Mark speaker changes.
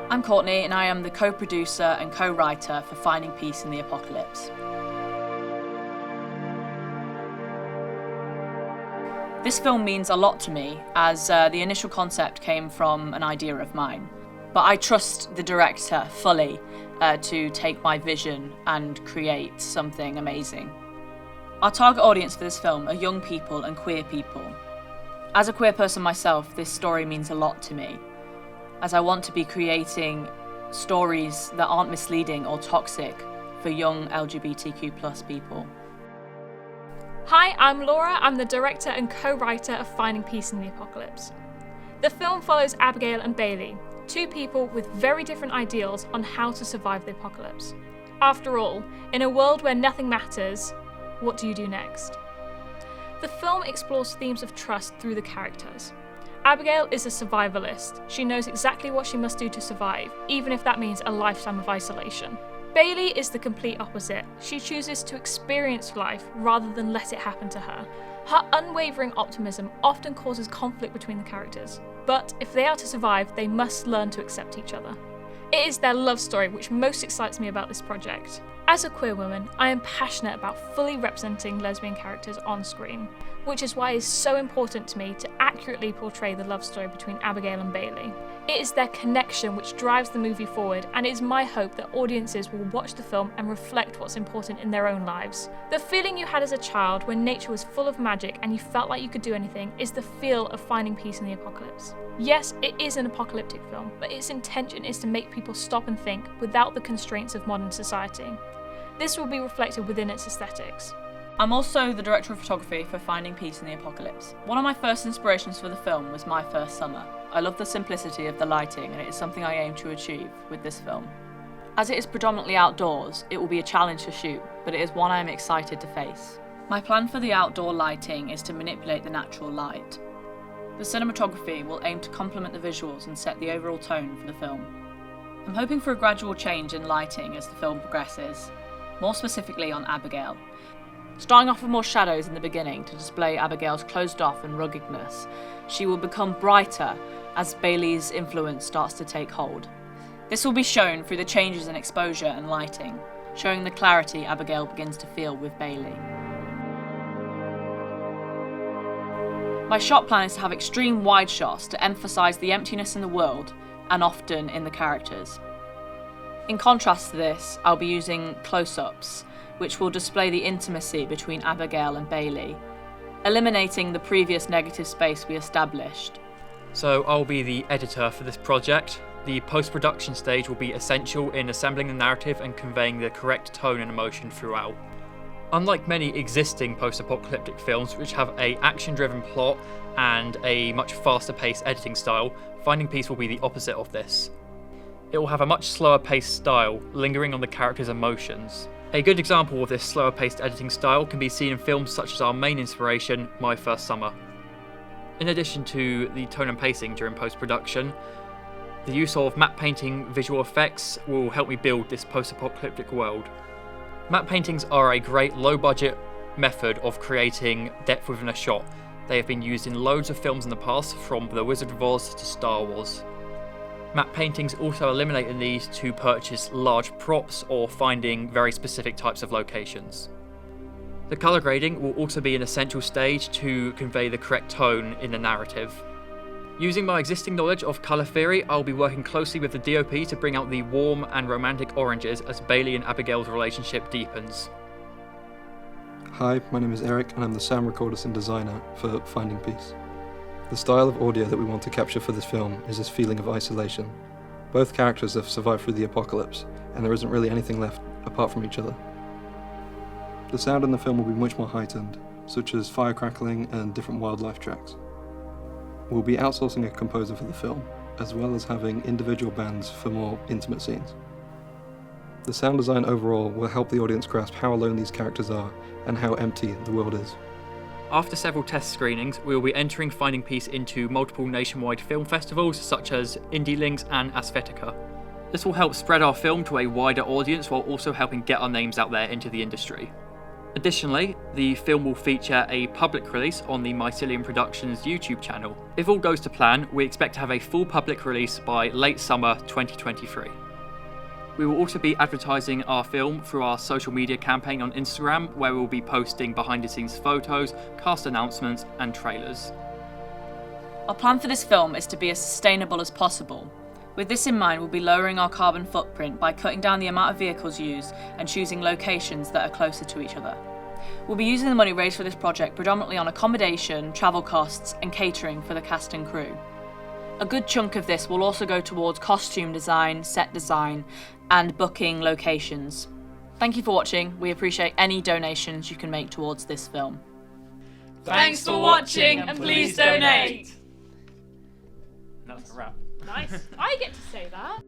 Speaker 1: I'm Courtney, and I am the co-producer and co-writer for Finding Peace in the Apocalypse. This film means a lot to me, as the initial concept came from an idea of mine. But I trust the director fully to take my vision and create something amazing. Our target audience for this film are young people and queer people. As a queer person myself, this story means a lot to me, as I want to be creating stories that aren't misleading or toxic for young LGBTQ+ people.
Speaker 2: Hi, I'm Laura. I'm the director and co-writer of Finding Peace in the Apocalypse. The film follows Abigail and Bailey, two people with very different ideals on how to survive the apocalypse. After all, in a world where nothing matters, what do you do next? The film explores themes of trust through the characters. Abigail is a survivalist. She knows exactly what she must do to survive, even if that means a lifetime of isolation. Bailey is the complete opposite. She chooses to experience life rather than let it happen to her. Her unwavering optimism often causes conflict between the characters, but if they are to survive, they must learn to accept each other. It is their love story which most excites me about this project. As a queer woman, I am passionate about fully representing lesbian characters on screen, which is why it is so important to me to accurately portray the love story between Abigail and Bailey. It is their connection which drives the movie forward, and it is my hope that audiences will watch the film and reflect what's important in their own lives. The feeling you had as a child when nature was full of magic and you felt like you could do anything is the feel of Finding Peace in the Apocalypse. Yes, it is an apocalyptic film, but its intention is to make people stop and think without the constraints of modern society. This will be reflected within its aesthetics.
Speaker 1: I'm also the director of photography for Finding Peace in the Apocalypse. One of my first inspirations for the film was my first summer. I love the simplicity of the lighting, and it is something I aim to achieve with this film. As it is predominantly outdoors, it will be a challenge to shoot, but it is one I am excited to face. My plan for the outdoor lighting is to manipulate the natural light. The cinematography will aim to complement the visuals and set the overall tone for the film. I'm hoping for a gradual change in lighting as the film progresses, more specifically on Abigail. Starting off with more shadows in the beginning to display Abigail's closed off and ruggedness, she will become brighter as Bailey's influence starts to take hold. This will be shown through the changes in exposure and lighting, showing the clarity Abigail begins to feel with Bailey. My shot plan is to have extreme wide shots to emphasise the emptiness in the world and often in the characters. In contrast to this, I'll be using close-ups, which will display the intimacy between Abigail and Bailey, eliminating the previous negative space we established.
Speaker 3: So I'll be the editor for this project. The post-production stage will be essential in assembling the narrative and conveying the correct tone and emotion throughout. Unlike many existing post-apocalyptic films which have an action-driven plot and a much faster-paced editing style, Finding Peace will be the opposite of this. It will have a much slower-paced style, lingering on the characters' emotions. A good example of this slower-paced editing style can be seen in films such as our main inspiration, My First Summer. In addition to the tone and pacing during post-production, the use of matte painting visual effects will help me build this post-apocalyptic world. Matte paintings are a great low-budget method of creating depth within a shot. They have been used in loads of films in the past, from The Wizard of Oz to Star Wars. Matte paintings also eliminate the need to purchase large props or finding very specific types of locations. The colour grading will also be an essential stage to convey the correct tone in the narrative. Using my existing knowledge of colour theory, I'll be working closely with the DOP to bring out the warm and romantic oranges as Bailey and Abigail's relationship deepens.
Speaker 4: Hi, my name is Eric and I'm the sound recordist and designer for Finding Peace. The style of audio that we want to capture for this film is this feeling of isolation. Both characters have survived through the apocalypse, and there isn't really anything left apart from each other. The sound in the film will be much more heightened, such as fire crackling and different wildlife tracks. We'll be outsourcing a composer for the film, as well as having individual bands for more intimate scenes. The sound design overall will help the audience grasp how alone these characters are and how empty the world is.
Speaker 3: After several test screenings, we will be entering Finding Peace into multiple nationwide film festivals such as Indie Links and Asphetica. This will help spread our film to a wider audience while also helping get our names out there into the industry. Additionally, the film will feature a public release on the Mycelium Productions YouTube channel. If all goes to plan, we expect to have a full public release by late summer 2023. We will also be advertising our film through our social media campaign on Instagram, where we will be posting behind the scenes photos, cast announcements and trailers.
Speaker 1: Our plan for this film is to be as sustainable as possible. With this in mind, we'll be lowering our carbon footprint by cutting down the amount of vehicles used and choosing locations that are closer to each other. We'll be using the money raised for this project predominantly on accommodation, travel costs and catering for the cast and crew. A good chunk of this will also go towards costume design, set design and booking locations. Thank you for watching. We appreciate any donations you can make towards this film.
Speaker 2: Thanks for watching and please donate!
Speaker 3: That's a wrap.
Speaker 2: Nice. I get to say that.